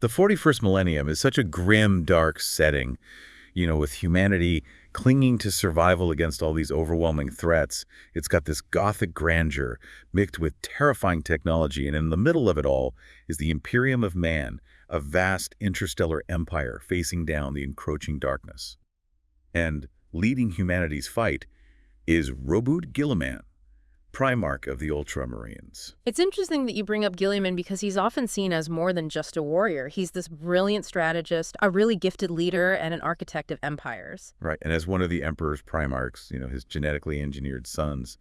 The 41st millennium is such a grim, dark setting, with humanity clinging to survival against all these overwhelming threats. It's got this gothic grandeur mixed with terrifying technology, and in the middle of it all is the Imperium of Man, a vast interstellar empire facing down the encroaching darkness. And leading humanity's fight is Roboute Guilliman, Primarch of the Ultramarines. It's interesting that you bring up Guilliman because he's often seen as more than just a warrior. He's this brilliant strategist, a really gifted leader, and an architect of empires. Right, and as one of the Emperor's Primarchs, his genetically engineered sons,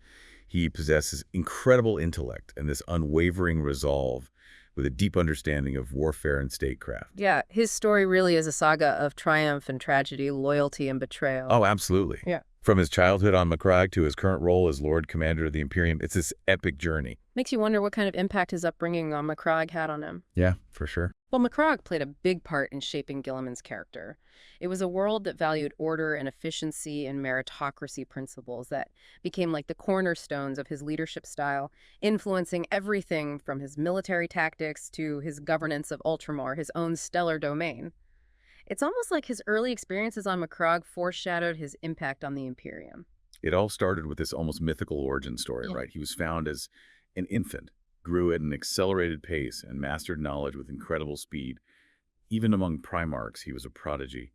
he possesses incredible intellect and this unwavering resolve with a deep understanding of warfare and statecraft. Yeah, his story really is a saga of triumph and tragedy, loyalty and betrayal. Oh, absolutely. Yeah. From his childhood on Macragge to his current role as Lord Commander of the Imperium, it's this epic journey. Makes you wonder what kind of impact his upbringing on Macragge had on him. Yeah, for sure. Well, Macragge played a big part in shaping Guilliman's character. It was a world that valued order and efficiency and meritocracy principles that became like the cornerstones of his leadership style, influencing everything from his military tactics to his governance of Ultramar, his own stellar domain. It's almost like his early experiences on Macragge foreshadowed his impact on the Imperium. It all started with this almost mythical origin story, right? He was found as an infant, grew at an accelerated pace, and mastered knowledge with incredible speed. Even among Primarchs, he was a prodigy.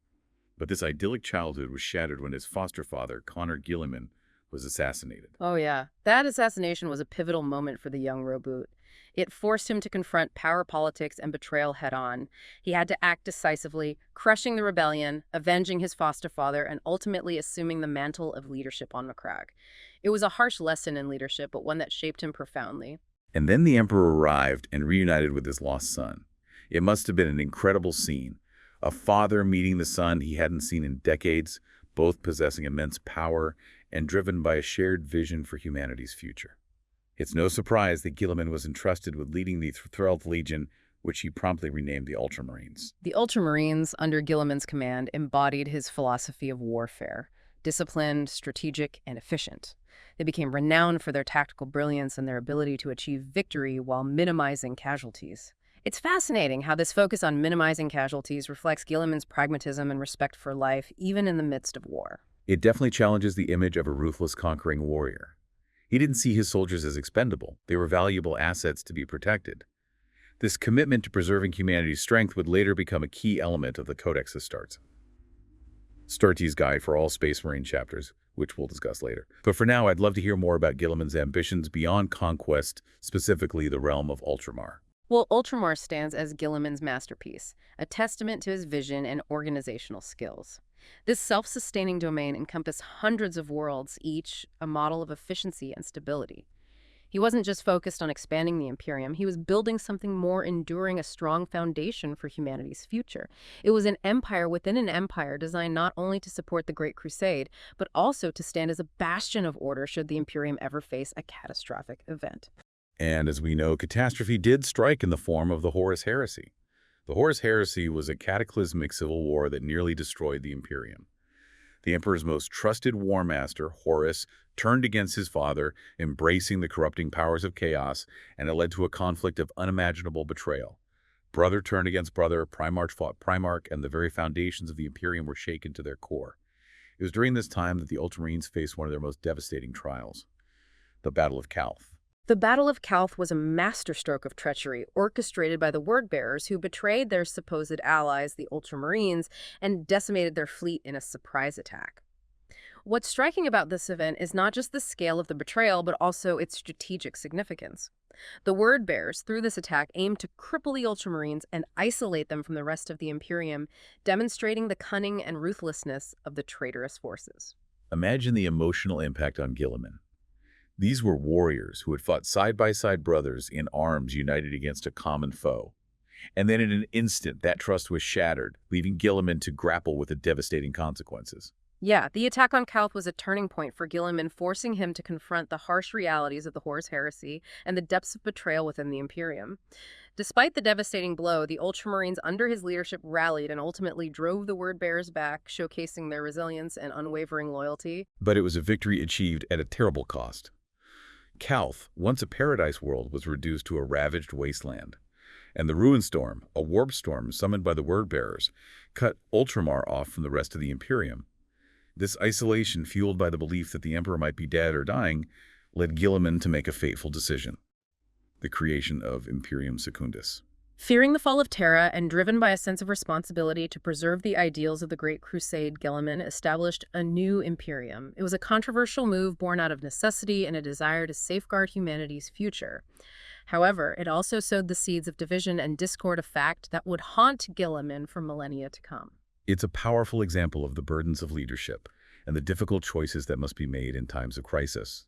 But this idyllic childhood was shattered when his foster father, Connor Guilliman, was assassinated. Oh yeah, that assassination was a pivotal moment for the young Roboute. It forced him to confront power politics and betrayal head-on. He had to act decisively, crushing the rebellion, avenging his foster father, and ultimately assuming the mantle of leadership on Macragge. It was a harsh lesson in leadership, but one that shaped him profoundly. And then the Emperor arrived and reunited with his lost son. It must have been an incredible scene. A father meeting the son he hadn't seen in decades, both possessing immense power and driven by a shared vision for humanity's future. It's no surprise that Guilliman was entrusted with leading the 12th Legion, which he promptly renamed the Ultramarines. The Ultramarines, under Guilliman's command, embodied his philosophy of warfare, disciplined, strategic, and efficient. They became renowned for their tactical brilliance and their ability to achieve victory while minimizing casualties. It's fascinating how this focus on minimizing casualties reflects Guilliman's pragmatism and respect for life, even in the midst of war. It definitely challenges the image of a ruthless conquering warrior. He didn't see his soldiers as expendable. They were valuable assets to be protected. This commitment to preserving humanity's strength would later become a key element of the Codex Astartes. Astartes Guide for all Space Marine chapters, which we'll discuss later. But for now, I'd love to hear more about Guilliman's ambitions beyond conquest, specifically the realm of Ultramar. Well, Ultramar stands as Guilliman's masterpiece, a testament to his vision and organizational skills. This self-sustaining domain encompassed hundreds of worlds, each a model of efficiency and stability. He wasn't just focused on expanding the Imperium, he was building something more enduring, a strong foundation for humanity's future. It was an empire within an empire designed not only to support the Great Crusade, but also to stand as a bastion of order should the Imperium ever face a catastrophic event. And as we know, catastrophe did strike in the form of the Horus heresy. The Horus heresy was a cataclysmic civil war that nearly destroyed the Imperium. The Emperor's most trusted war master, Horus, turned against his father, embracing the corrupting powers of chaos, and it led to a conflict of unimaginable betrayal. Brother turned against brother, Primarch fought Primarch, and the very foundations of the Imperium were shaken to their core. It was during this time that the Ultramarines faced one of their most devastating trials, the Battle of Calth. The Battle of Calth was a masterstroke of treachery orchestrated by the word-bearers who betrayed their supposed allies, the Ultramarines, and decimated their fleet in a surprise attack. What's striking about this event is not just the scale of the betrayal, but also its strategic significance. The word-bearers, through this attack, aimed to cripple the Ultramarines and isolate them from the rest of the Imperium, demonstrating the cunning and ruthlessness of the traitorous forces. Imagine the emotional impact on Guilliman. These were warriors who had fought side-by-side brothers in arms united against a common foe. And then in an instant, that trust was shattered, leaving Guilliman to grapple with the devastating consequences. Yeah, the attack on Calth was a turning point for Guilliman, forcing him to confront the harsh realities of the Horus heresy and the depths of betrayal within the Imperium. Despite the devastating blow, the Ultramarines under his leadership rallied and ultimately drove the word-bearers back, showcasing their resilience and unwavering loyalty. But it was a victory achieved at a terrible cost. Calth, once a paradise world, was reduced to a ravaged wasteland. And the Ruin Storm, a warp storm summoned by the Word-bearers, cut Ultramar off from the rest of the Imperium. This isolation, fueled by the belief that the Emperor might be dead or dying, led Guilliman to make a fateful decision: the creation of Imperium Secundus. Fearing the fall of Terra and driven by a sense of responsibility to preserve the ideals of the Great Crusade, Guilliman established a new Imperium. It was a controversial move born out of necessity and a desire to safeguard humanity's future. However, it also sowed the seeds of division and discord, a fact that would haunt Guilliman for millennia to come. It's a powerful example of the burdens of leadership and the difficult choices that must be made in times of crisis.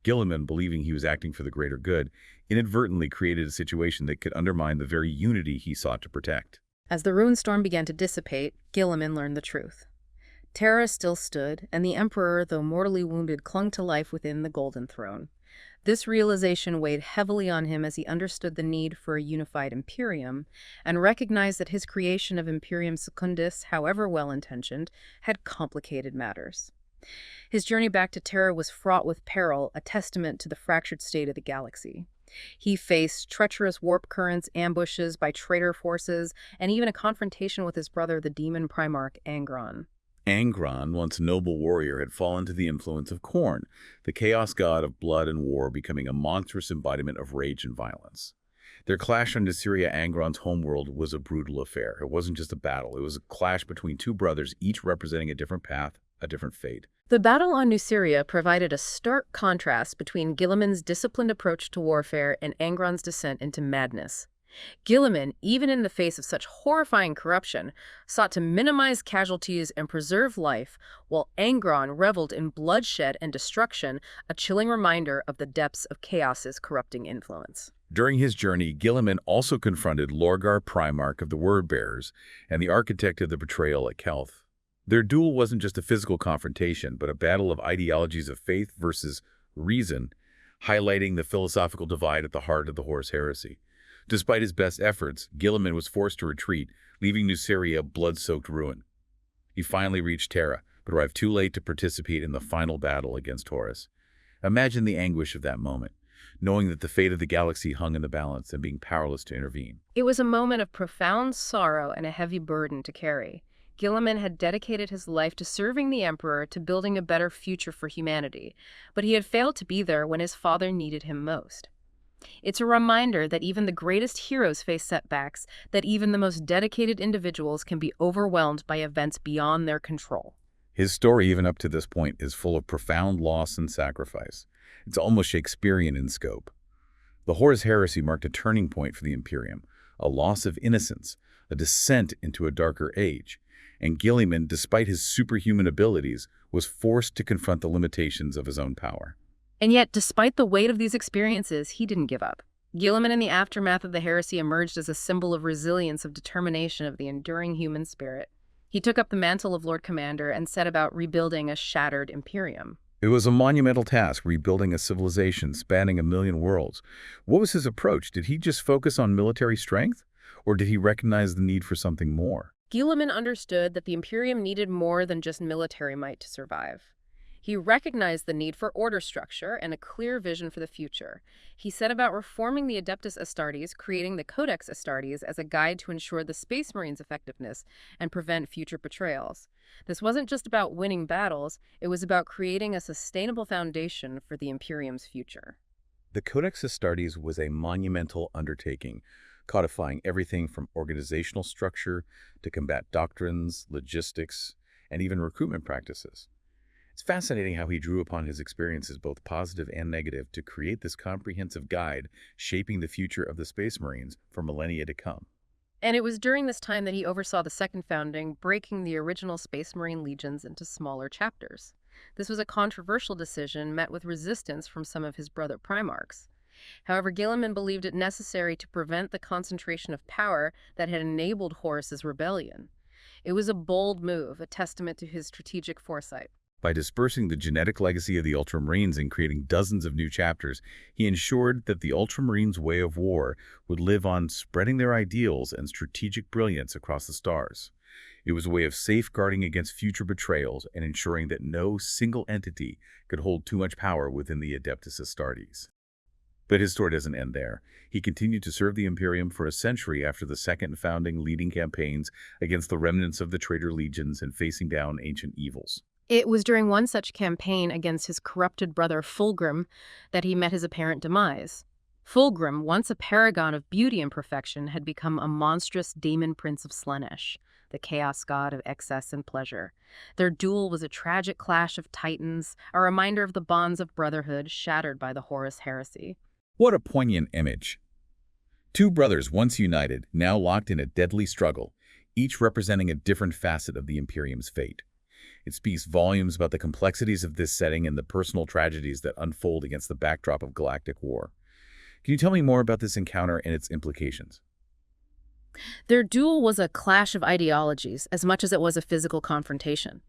Guilliman, believing he was acting for the greater good, inadvertently created a situation that could undermine the very unity he sought to protect. As the Ruin Storm began to dissipate, Guilliman learned the truth. Terra still stood, and the Emperor, though mortally wounded, clung to life within the Golden Throne. This realization weighed heavily on him as he understood the need for a unified Imperium and recognized that his creation of Imperium Secundus, however well-intentioned, had complicated matters. His journey back to Terra was fraught with peril, a testament to the fractured state of the galaxy. He faced treacherous warp currents, ambushes by traitor forces, and even a confrontation with his brother, the demon Primarch Angron. Angron, once a noble warrior, had fallen to the influence of Khorne, the chaos god of blood and war, becoming a monstrous embodiment of rage and violence. Their clash on Nuceria, Angron's homeworld, was a brutal affair. It wasn't just a battle. It was a clash between two brothers, each representing a different path, a different fate. The battle on Nuceria provided a stark contrast between Guilliman's disciplined approach to warfare and Angron's descent into madness. Guilliman, even in the face of such horrifying corruption, sought to minimize casualties and preserve life, while Angron reveled in bloodshed and destruction, a chilling reminder of the depths of chaos's corrupting influence. During his journey, Guilliman also confronted Lorgar, Primarch of the Word-bearers, and the architect of the betrayal at Kelth. Their duel wasn't just a physical confrontation, but a battle of ideologies of faith versus reason, highlighting the philosophical divide at the heart of the Horus heresy. Despite his best efforts, Guilliman was forced to retreat, leaving Nuceria blood-soaked ruin. He finally reached Terra, but arrived too late to participate in the final battle against Horus. Imagine the anguish of that moment, knowing that the fate of the galaxy hung in the balance and being powerless to intervene. It was a moment of profound sorrow and a heavy burden to carry. Guilliman had dedicated his life to serving the Emperor, to building a better future for humanity, but he had failed to be there when his father needed him most. It's a reminder that even the greatest heroes face setbacks, that even the most dedicated individuals can be overwhelmed by events beyond their control. His story, even up to this point, is full of profound loss and sacrifice. It's almost Shakespearean in scope. The Horus heresy marked a turning point for the Imperium, a loss of innocence, a descent into a darker age. And Guilliman, despite his superhuman abilities, was forced to confront the limitations of his own power. And yet, despite the weight of these experiences, he didn't give up. Guilliman, in the aftermath of the heresy, emerged as a symbol of resilience, of determination, of the enduring human spirit. He took up the mantle of Lord Commander and set about rebuilding a shattered Imperium. It was a monumental task, rebuilding a civilization spanning 1,000,000 worlds. What was his approach? Did he just focus on military strength, or did he recognize the need for something more? Guilliman understood that the Imperium needed more than just military might to survive. He recognized the need for order structure and a clear vision for the future. He set about reforming the Adeptus Astartes, creating the Codex Astartes as a guide to ensure the Space Marines' effectiveness and prevent future betrayals. This wasn't just about winning battles, it was about creating a sustainable foundation for the Imperium's future. The Codex Astartes was a monumental undertaking, codifying everything from organizational structure to combat doctrines, logistics, and even recruitment practices. It's fascinating how he drew upon his experiences, both positive and negative, to create this comprehensive guide shaping the future of the Space Marines for millennia to come. And it was during this time that he oversaw the second founding, breaking the original Space Marine legions into smaller chapters. This was a controversial decision met with resistance from some of his brother Primarchs. However, Guilliman believed it necessary to prevent the concentration of power that had enabled Horus's rebellion. It was a bold move, a testament to his strategic foresight. By dispersing the genetic legacy of the Ultramarines and creating dozens of new chapters, he ensured that the Ultramarines' way of war would live on, spreading their ideals and strategic brilliance across the stars. It was a way of safeguarding against future betrayals and ensuring that no single entity could hold too much power within the Adeptus Astartes. But his story doesn't end there. He continued to serve the Imperium for a century after the Second Founding, leading campaigns against the remnants of the traitor legions and facing down ancient evils. It was during one such campaign against his corrupted brother Fulgrim that he met his apparent demise. Fulgrim, once a paragon of beauty and perfection, had become a monstrous demon prince of Slaanesh, the chaos god of excess and pleasure. Their duel was a tragic clash of titans, a reminder of the bonds of brotherhood shattered by the Horus heresy. What a poignant image. Two brothers once united, now locked in a deadly struggle, each representing a different facet of the Imperium's fate. It speaks volumes about the complexities of this setting and the personal tragedies that unfold against the backdrop of galactic war. Can you tell me more about this encounter and its implications? Their duel was a clash of ideologies as much as it was a physical confrontation.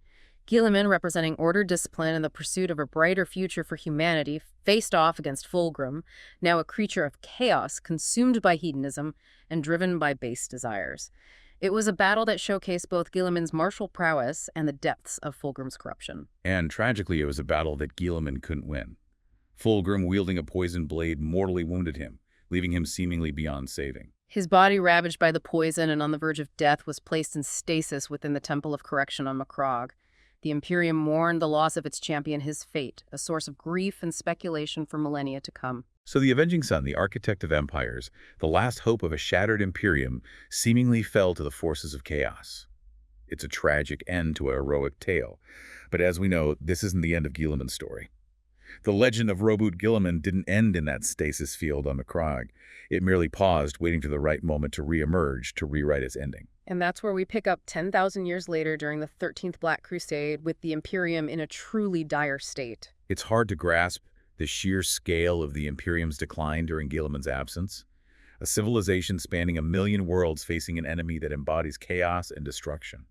Guilliman, representing order, discipline, and the pursuit of a brighter future for humanity, faced off against Fulgrim, now a creature of chaos, consumed by hedonism and driven by base desires. It was a battle that showcased both Guilliman's martial prowess and the depths of Fulgrim's corruption. And tragically, it was a battle that Guilliman couldn't win. Fulgrim, wielding a poisoned blade, mortally wounded him, leaving him seemingly beyond saving. His body, ravaged by the poison and on the verge of death, was placed in stasis within the Temple of Correction on Macrogh. The Imperium mourned the loss of its champion, his fate, a source of grief and speculation for millennia to come. So the Avenging Son, the architect of empires, the last hope of a shattered Imperium, seemingly fell to the forces of chaos. It's a tragic end to a heroic tale. But as we know, this isn't the end of Guilliman's story. The legend of Roboute Guilliman didn't end in that stasis field on Macrogh. It merely paused, waiting for the right moment to re-emerge, to rewrite its ending. And that's where we pick up 10,000 years later during the 13th Black Crusade, with the Imperium in a truly dire state. It's hard to grasp the sheer scale of the Imperium's decline during Guilliman's absence. A civilization spanning 1,000,000 worlds facing an enemy that embodies chaos and destruction.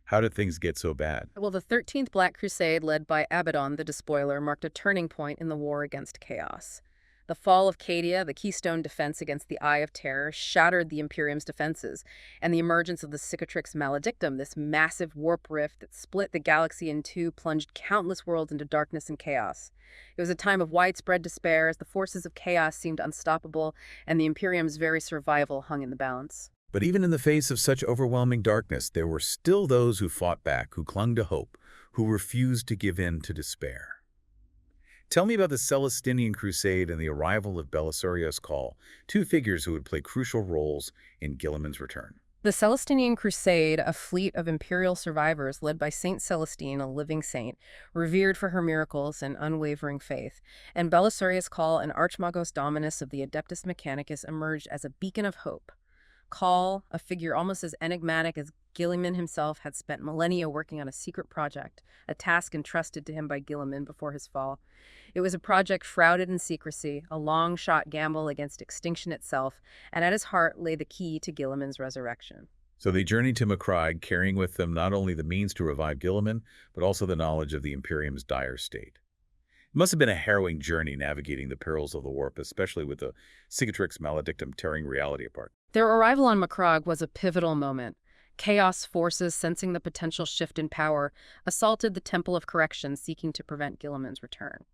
How did things get so bad? Well, the 13th Black Crusade, led by Abaddon the Despoiler, marked a turning point in the war against chaos. The fall of Cadia, the keystone defense against the Eye of Terror, shattered the Imperium's defenses, and the emergence of the Cicatrix Maledictum, this massive warp rift that split the galaxy in two, plunged countless worlds into darkness and chaos. It was a time of widespread despair as the forces of chaos seemed unstoppable, and the Imperium's very survival hung in the balance. But even in the face of such overwhelming darkness, there were still those who fought back, who clung to hope, who refused to give in to despair. Tell me about the Celestinian Crusade and the arrival of Belisarius Cawl, two figures who would play crucial roles in Guilliman's return. The Celestinian Crusade, a fleet of imperial survivors led by Saint Celestine, a living saint, revered for her miracles and unwavering faith, and Belisarius Cawl, an Archmagos Dominus of the Adeptus Mechanicus, emerged as a beacon of hope. Cawl, a figure almost as enigmatic as Guilliman himself, had spent millennia working on a secret project, a task entrusted to him by Guilliman before his fall. It was a project shrouded in secrecy, a long-shot gamble against extinction itself, and at his heart lay the key to Guilliman's resurrection. So they journeyed to Macrogh, carrying with them not only the means to revive Guilliman, but also the knowledge of the Imperium's dire state. It must have been a harrowing journey navigating the perils of the warp, especially with the Cicatrix Maledictum tearing reality apart. Their arrival on Macrogh was a pivotal moment. Chaos forces, sensing the potential shift in power, assaulted the Temple of Correction, seeking to prevent Guilliman's return.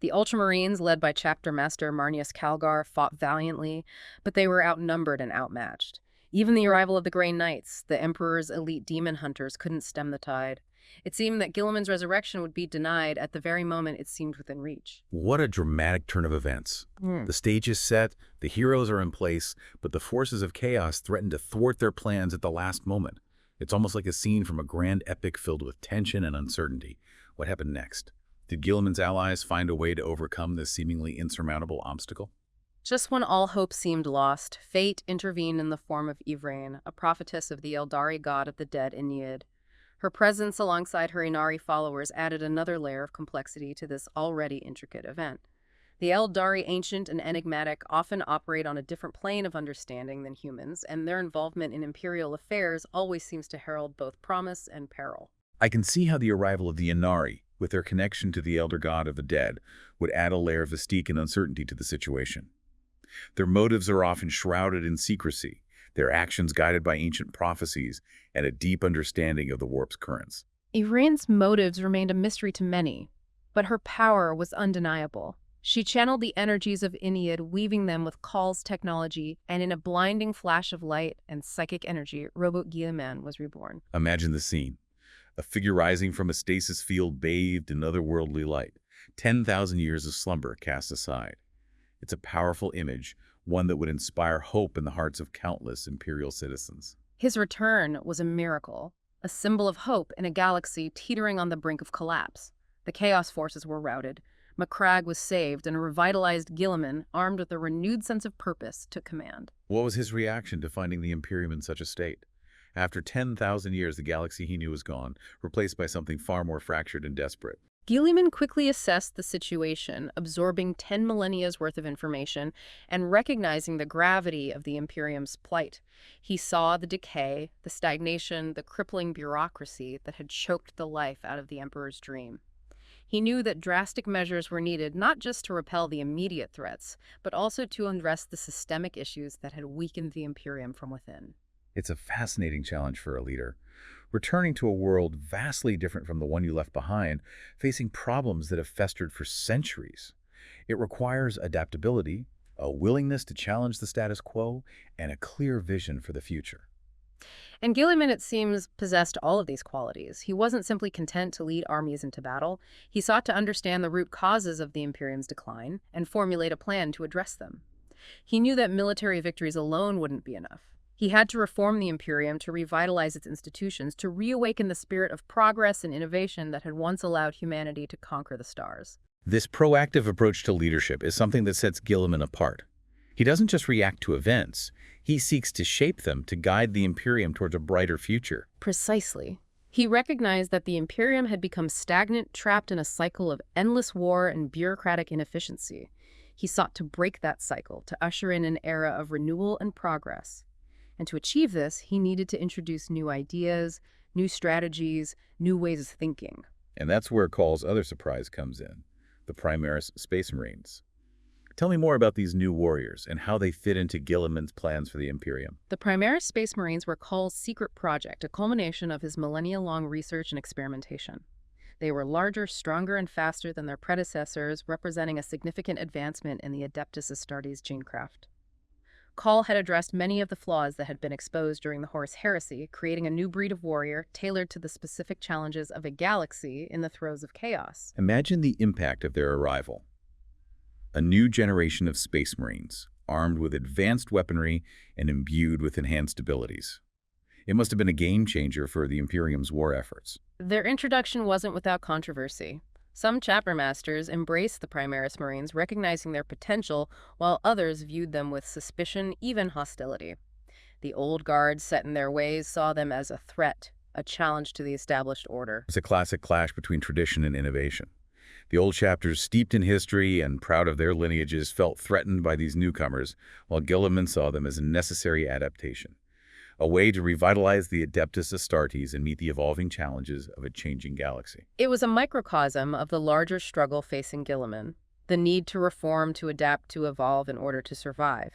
The Ultramarines, led by Chapter Master Marnius Calgar, fought valiantly, but they were outnumbered and outmatched. Even the arrival of the Grey Knights, the Emperor's elite demon hunters, couldn't stem the tide. It seemed that Guilliman's resurrection would be denied at the very moment it seemed within reach. What a dramatic turn of events. The stage is set, the heroes are in place, but the forces of chaos threaten to thwart their plans at the last moment. It's almost like a scene from a grand epic filled with tension and uncertainty. What happened next? Did Guilliman's allies find a way to overcome this seemingly insurmountable obstacle? Just when all hope seemed lost, fate intervened in the form of Ivrain, a prophetess of the Eldari god of the dead Ennead. Her presence alongside her Inari followers added another layer of complexity to this already intricate event. The Eldari, ancient and enigmatic, often operate on a different plane of understanding than humans, and their involvement in imperial affairs always seems to herald both promise and peril. I can see how the arrival of the Inari, with their connection to the Elder God of the Dead, would add a layer of mystique and uncertainty to the situation. Their motives are often shrouded in secrecy, their actions guided by ancient prophecies and a deep understanding of the warp's currents. Ivrain's motives remained a mystery to many, but her power was undeniable. She channeled the energies of Ennead, weaving them with Call's technology, and in a blinding flash of light and psychic energy, Roboute Guilliman was reborn. Imagine the scene. A figure rising from a stasis field bathed in otherworldly light. 10,000 years of slumber cast aside. It's a powerful image, one that would inspire hope in the hearts of countless Imperial citizens. His return was a miracle, a symbol of hope in a galaxy teetering on the brink of collapse. The Chaos forces were routed. Macragge was saved, and a revitalized Guilliman, armed with a renewed sense of purpose, took command. What was his reaction to finding the Imperium in such a state? After 10,000 years, the galaxy he knew was gone, replaced by something far more fractured and desperate. Guilliman quickly assessed the situation, absorbing 10 millennia's worth of information and recognizing the gravity of the Imperium's plight. He saw the decay, the stagnation, the crippling bureaucracy that had choked the life out of the Emperor's dream. He knew that drastic measures were needed not just to repel the immediate threats, but also to address the systemic issues that had weakened the Imperium from within. It's a fascinating challenge for a leader. Returning to a world vastly different from the one you left behind, facing problems that have festered for centuries. It requires adaptability, a willingness to challenge the status quo, and a clear vision for the future. And Guilliman, it seems, possessed all of these qualities. He wasn't simply content to lead armies into battle. He sought to understand the root causes of the Imperium's decline and formulate a plan to address them. He knew that military victories alone wouldn't be enough. He had to reform the Imperium, to revitalize its institutions, to reawaken the spirit of progress and innovation that had once allowed humanity to conquer the stars. This proactive approach to leadership is something that sets Guilliman apart. He doesn't just react to events. He seeks to shape them to guide the Imperium towards a brighter future. Precisely. He recognized that the Imperium had become stagnant, trapped in a cycle of endless war and bureaucratic inefficiency. He sought to break that cycle, to usher in an era of renewal and progress. And to achieve this, he needed to introduce new ideas, new strategies, new ways of thinking. And that's where Call's other surprise comes in, the Primaris Space Marines. Tell me more about these new warriors and how they fit into Guilliman's plans for the Imperium. The Primaris Space Marines were Call's secret project, a culmination of his millennia-long research and experimentation. They were larger, stronger, and faster than their predecessors, representing a significant advancement in the Adeptus Astartes genecraft. Call had addressed many of the flaws that had been exposed during the Horus heresy, creating a new breed of warrior tailored to the specific challenges of a galaxy in the throes of chaos. Imagine the impact of their arrival. A new generation of Space Marines, armed with advanced weaponry and imbued with enhanced abilities. It must have been a game changer for the Imperium's war efforts. Their introduction wasn't without controversy. Some chapter masters embraced the Primaris Marines, recognizing their potential, while others viewed them with suspicion, even hostility. The old guard set in their ways saw them as a threat, a challenge to the established order. It's a classic clash between tradition and innovation. The old chapters, steeped in history and proud of their lineages, felt threatened by these newcomers, while Guilliman saw them as a necessary adaptation, a way to revitalize the Adeptus Astartes and meet the evolving challenges of a changing galaxy. It was a microcosm of the larger struggle facing Guilliman, the need to reform, to adapt, to evolve in order to survive.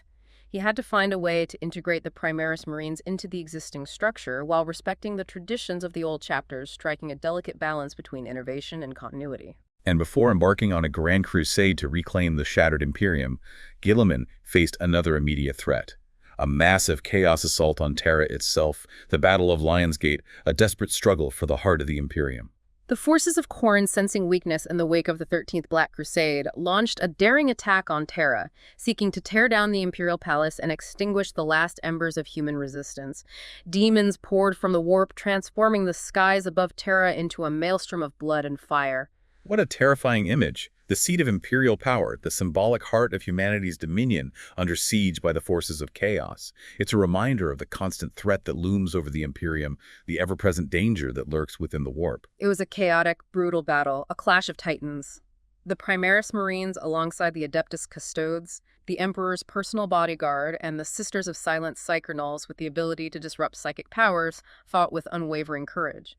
He had to find a way to integrate the Primaris Marines into the existing structure while respecting the traditions of the old chapters, striking a delicate balance between innovation and continuity. And before embarking on a grand crusade to reclaim the shattered Imperium, Guilliman faced another immediate threat. A massive chaos assault on Terra itself, the Battle of Lionsgate, a desperate struggle for the heart of the Imperium. The forces of Khorne, sensing weakness in the wake of the 13th Black Crusade, launched a daring attack on Terra, seeking to tear down the Imperial Palace and extinguish the last embers of human resistance. Demons poured from the warp, transforming the skies above Terra into a maelstrom of blood and fire. What a terrifying image. The seat of imperial power, the symbolic heart of humanity's dominion, under siege by the forces of chaos. It's a reminder of the constant threat that looms over the Imperium, the ever-present danger that lurks within the warp. It was a chaotic, brutal battle, a clash of titans. The Primaris Marines, alongside the Adeptus Custodes, the Emperor's personal bodyguard, and the Sisters of Silent Psychronals with the ability to disrupt psychic powers, fought with unwavering courage.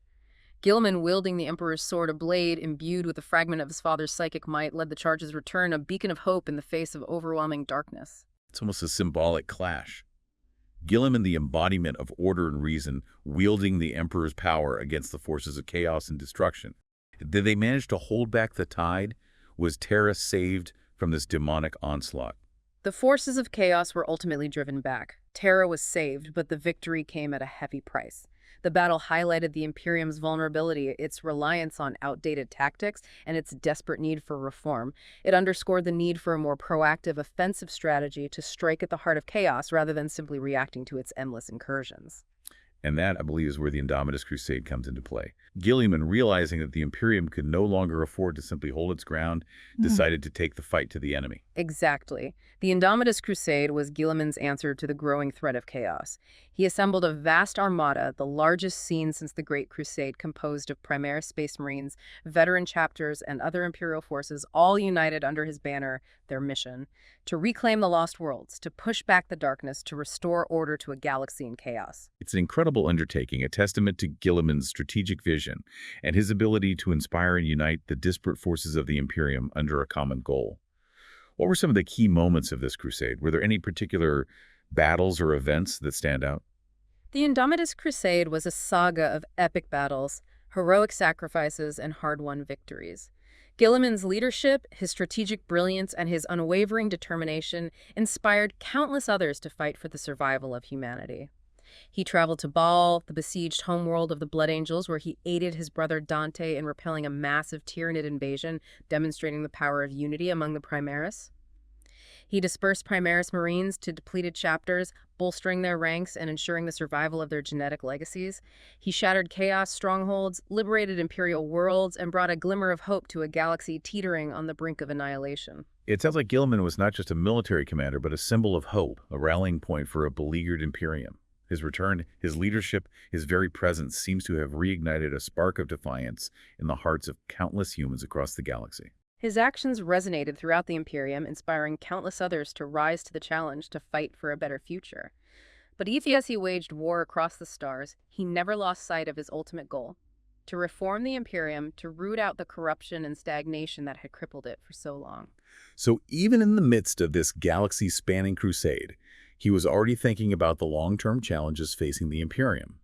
Guilliman, wielding the Emperor's sword, a blade imbued with a fragment of his father's psychic might, led the charge's return, a beacon of hope in the face of overwhelming darkness. It's almost a symbolic clash. Guilliman, the embodiment of order and reason, wielding the Emperor's power against the forces of chaos and destruction. Did they manage to hold back the tide? Was Terra saved from this demonic onslaught. The forces of chaos were ultimately driven back. Terra was saved, but the victory came at a heavy price. The battle highlighted the Imperium's vulnerability, its reliance on outdated tactics, and its desperate need for reform. It underscored the need for a more proactive, offensive strategy to strike at the heart of chaos rather than simply reacting to its endless incursions. And that, I believe, is where the Indomitus crusade comes into play. Guilliman, realizing that the Imperium could no longer afford to simply hold its ground, decided to take the fight to the enemy. Exactly. The Indomitus crusade was Guilliman's answer to the growing threat of chaos. He assembled a vast armada, the largest seen since the Great Crusade, composed of Primarch Space Marines, veteran chapters, and other Imperial forces, all united under his banner, their mission: to reclaim the lost worlds, to push back the darkness, to restore order to a galaxy in chaos. It's an incredible undertaking, a testament to Guilliman's strategic vision and his ability to inspire and unite the disparate forces of the Imperium under a common goal. What were some of the key moments of this crusade? Were there any particular battles or events that stand out? The Indomitus crusade was a saga of epic battles, heroic sacrifices, and hard-won victories. Guilliman's leadership, his strategic brilliance, and his unwavering determination inspired countless others to fight for the survival of humanity. He traveled to Baal, the besieged homeworld of the Blood Angels, where he aided his brother Dante in repelling a massive Tyranid invasion, demonstrating the power of unity among the Primaris. He dispersed Primaris Marines to depleted chapters, bolstering their ranks and ensuring the survival of their genetic legacies. He shattered chaos strongholds, liberated Imperial worlds, and brought a glimmer of hope to a galaxy teetering on the brink of annihilation. It sounds like Guilliman was not just a military commander, but a symbol of hope, a rallying point for a beleaguered Imperium. His return, his leadership, his very presence seems to have reignited a spark of defiance in the hearts of countless humans across the galaxy. His actions resonated throughout the Imperium, inspiring countless others to rise to the challenge to fight for a better future. But even as he waged war across the stars, he never lost sight of his ultimate goal: to reform the Imperium, to root out the corruption and stagnation that had crippled it for so long. So even in the midst of this galaxy-spanning crusade, he was already thinking about the long-term challenges facing the Imperium.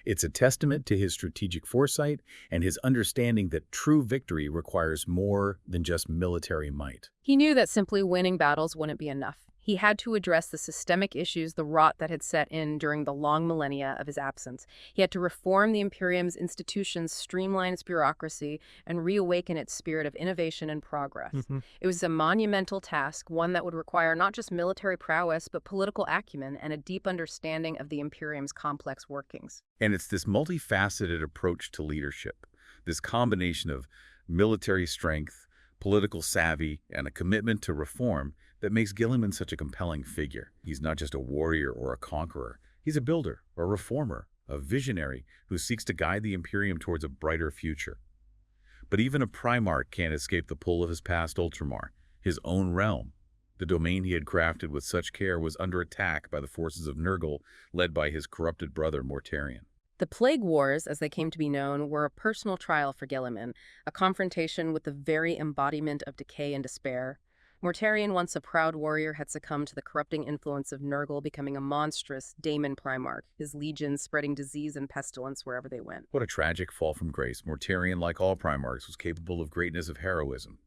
It's a testament to his strategic foresight and his understanding that true victory requires more than just military might. He knew that simply winning battles wouldn't be enough. He had to address the systemic issues, the rot that had set in during the long millennia of his absence. He had to reform the Imperium's institutions, streamline its bureaucracy, and reawaken its spirit of innovation and progress. It was a monumental task, one that would require not just military prowess, but political acumen and a deep understanding of the Imperium's complex workings. And it's this multifaceted approach to leadership, this combination of military strength, political savvy, and a commitment to reform that makes Guilliman such a compelling figure. He's not just a warrior or a conqueror. He's a builder, a reformer, a visionary who seeks to guide the Imperium towards a brighter future. But even a Primarch can't escape the pull of his past Ultramar, his own realm. The domain he had crafted with such care was under attack by the forces of Nurgle, led by his corrupted brother Mortarion. The Plague Wars, as they came to be known, were a personal trial for Guilliman, a confrontation with the very embodiment of decay and despair. Mortarion, once a proud warrior, had succumbed to the corrupting influence of Nurgle, becoming a monstrous daemon Primarch, his legions spreading disease and pestilence wherever they went. What a tragic fall from grace. Mortarion, like all Primarchs, was capable of greatness of heroism.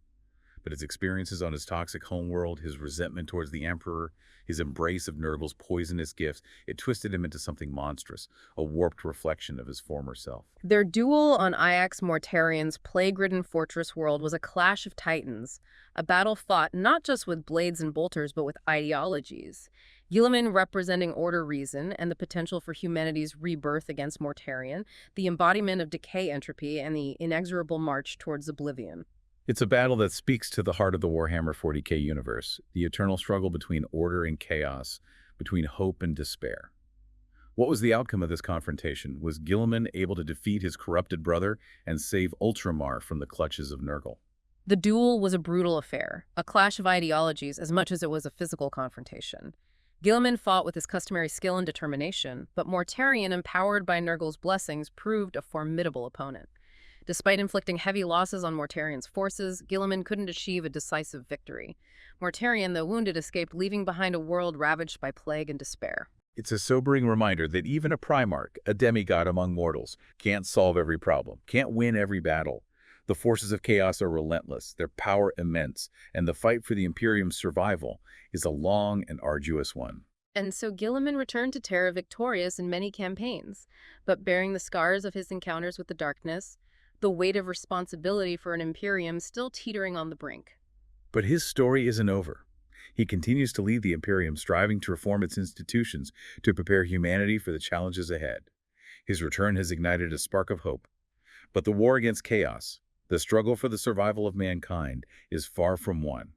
But his experiences on his toxic homeworld, his resentment towards the Emperor, his embrace of Nurgle's poisonous gifts, it twisted him into something monstrous, a warped reflection of his former self. Their duel on Ixac Mortarion's plague-ridden fortress world was a clash of titans, a battle fought not just with blades and bolters, but with ideologies. Guilliman representing order, reason, and the potential for humanity's rebirth against Mortarion, the embodiment of decay entropy, and the inexorable march towards oblivion. It's a battle that speaks to the heart of the Warhammer 40K universe, the eternal struggle between order and chaos, between hope and despair. What was the outcome of this confrontation? Was Guilliman able to defeat his corrupted brother and save Ultramar from the clutches of Nurgle? The duel was a brutal affair, a clash of ideologies as much as it was a physical confrontation. Guilliman fought with his customary skill and determination, but Mortarion, empowered by Nurgle's blessings, proved a formidable opponent. Despite inflicting heavy losses on Mortarion's forces, Guilliman couldn't achieve a decisive victory. Mortarion, though wounded, escaped, leaving behind a world ravaged by plague and despair. It's a sobering reminder that even a Primarch, a demigod among mortals, can't solve every problem, can't win every battle. The forces of chaos are relentless, their power immense, and the fight for the Imperium's survival is a long and arduous one. And so Guilliman returned to Terra victorious in many campaigns, but bearing the scars of his encounters with the darkness, the weight of responsibility for an Imperium still teetering on the brink. But his story isn't over. He continues to lead the Imperium, striving to reform its institutions to prepare humanity for the challenges ahead. His return has ignited a spark of hope. But the war against chaos, the struggle for the survival of mankind, is far from won.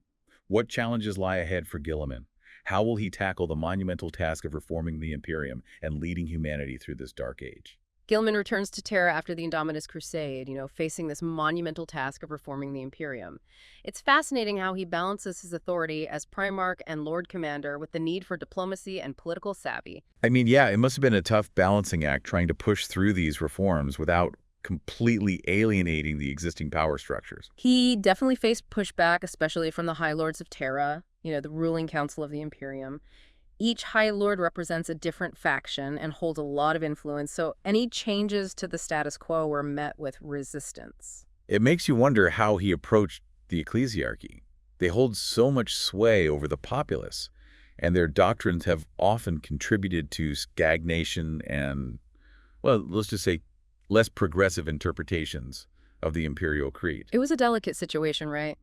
What challenges lie ahead for Guilliman? How will he tackle the monumental task of reforming the Imperium and leading humanity through this dark age? Guilliman returns to Terra after the Indomitus crusade, facing this monumental task of reforming the Imperium. It's fascinating how he balances his authority as Primarch and Lord Commander with the need for diplomacy and political savvy. I mean, yeah, it must have been a tough balancing act trying to push through these reforms without completely alienating the existing power structures. He definitely faced pushback, especially from the High Lords of Terra, the ruling council of the Imperium. Each High Lord represents a different faction and holds a lot of influence, so any changes to the status quo were met with resistance. It makes you wonder how he approached the ecclesiarchy. They hold so much sway over the populace, and their doctrines have often contributed to stagnation and, well, let's just say, less progressive interpretations of the imperial creed. It was a delicate situation, right?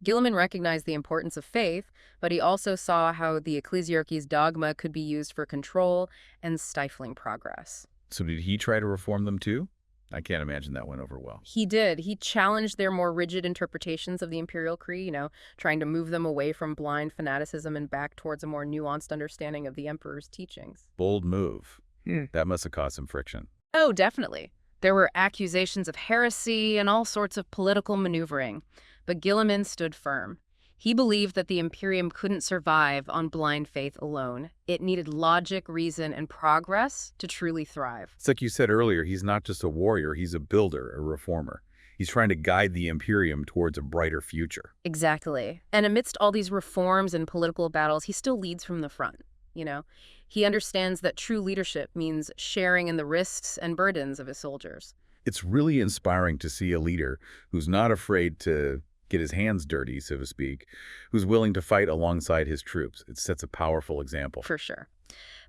Guilliman recognized the importance of faith, but he also saw how the ecclesiarchy's dogma could be used for control and stifling progress. So did he try to reform them too? I can't imagine that went over well. He did. He challenged their more rigid interpretations of the imperial creed, trying to move them away from blind fanaticism and back towards a more nuanced understanding of the emperor's teachings. Bold move. That must have caused some friction. Oh, definitely. There were accusations of heresy and all sorts of political maneuvering, but Guilliman stood firm. He believed that the Imperium couldn't survive on blind faith alone. It needed logic, reason, and progress to truly thrive. It's like you said earlier, he's not just a warrior, he's a builder, a reformer. He's trying to guide the Imperium towards a brighter future. Exactly. And amidst all these reforms and political battles, he still leads from the front, He understands that true leadership means sharing in the risks and burdens of his soldiers. It's really inspiring to see a leader who's not afraid to get his hands dirty, so to speak, who's willing to fight alongside his troops. It sets a powerful example. For sure.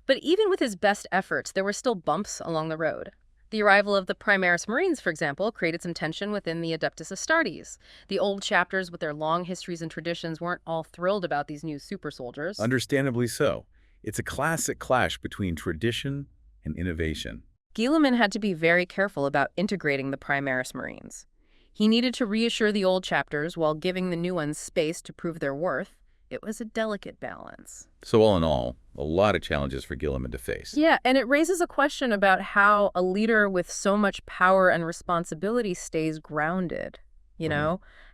But even with his best efforts, there were still bumps along the road. The arrival of the Primaris Marines, for example, created some tension within the Adeptus Astartes. The old chapters with their long histories and traditions weren't all thrilled about these new super soldiers. Understandably so. It's a classic clash between tradition and innovation. Guilliman had to be very careful about integrating the Primaris Marines. He needed to reassure the old chapters while giving the new ones space to prove their worth. It was a delicate balance. So all in all, a lot of challenges for Guilliman to face. Yeah, and it raises a question about how a leader with so much power and responsibility stays grounded.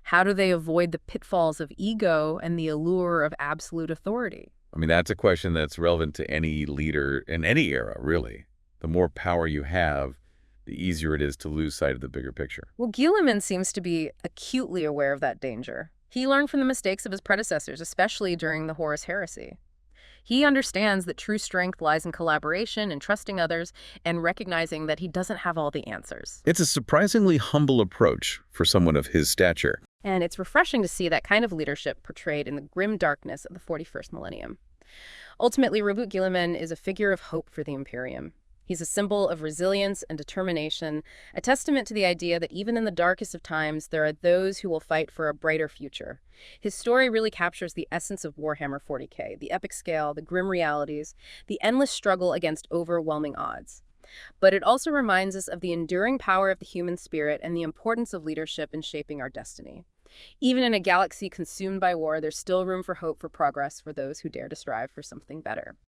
How do they avoid the pitfalls of ego and the allure of absolute authority? I mean, that's a question that's relevant to any leader in any era, really. The more power you have, the easier it is to lose sight of the bigger picture. Well, Guilliman seems to be acutely aware of that danger. He learned from the mistakes of his predecessors, especially during the Horus heresy. He understands that true strength lies in collaboration and trusting others and recognizing that he doesn't have all the answers. It's a surprisingly humble approach for someone of his stature. And it's refreshing to see that kind of leadership portrayed in the grim darkness of the 41st millennium. Ultimately, Roboute Guilliman is a figure of hope for the Imperium. He's a symbol of resilience and determination, a testament to the idea that even in the darkest of times, there are those who will fight for a brighter future. His story really captures the essence of Warhammer 40K, the epic scale, the grim realities, the endless struggle against overwhelming odds. But it also reminds us of the enduring power of the human spirit and the importance of leadership in shaping our destiny. Even in a galaxy consumed by war, there's still room for hope for progress for those who dare to strive for something better.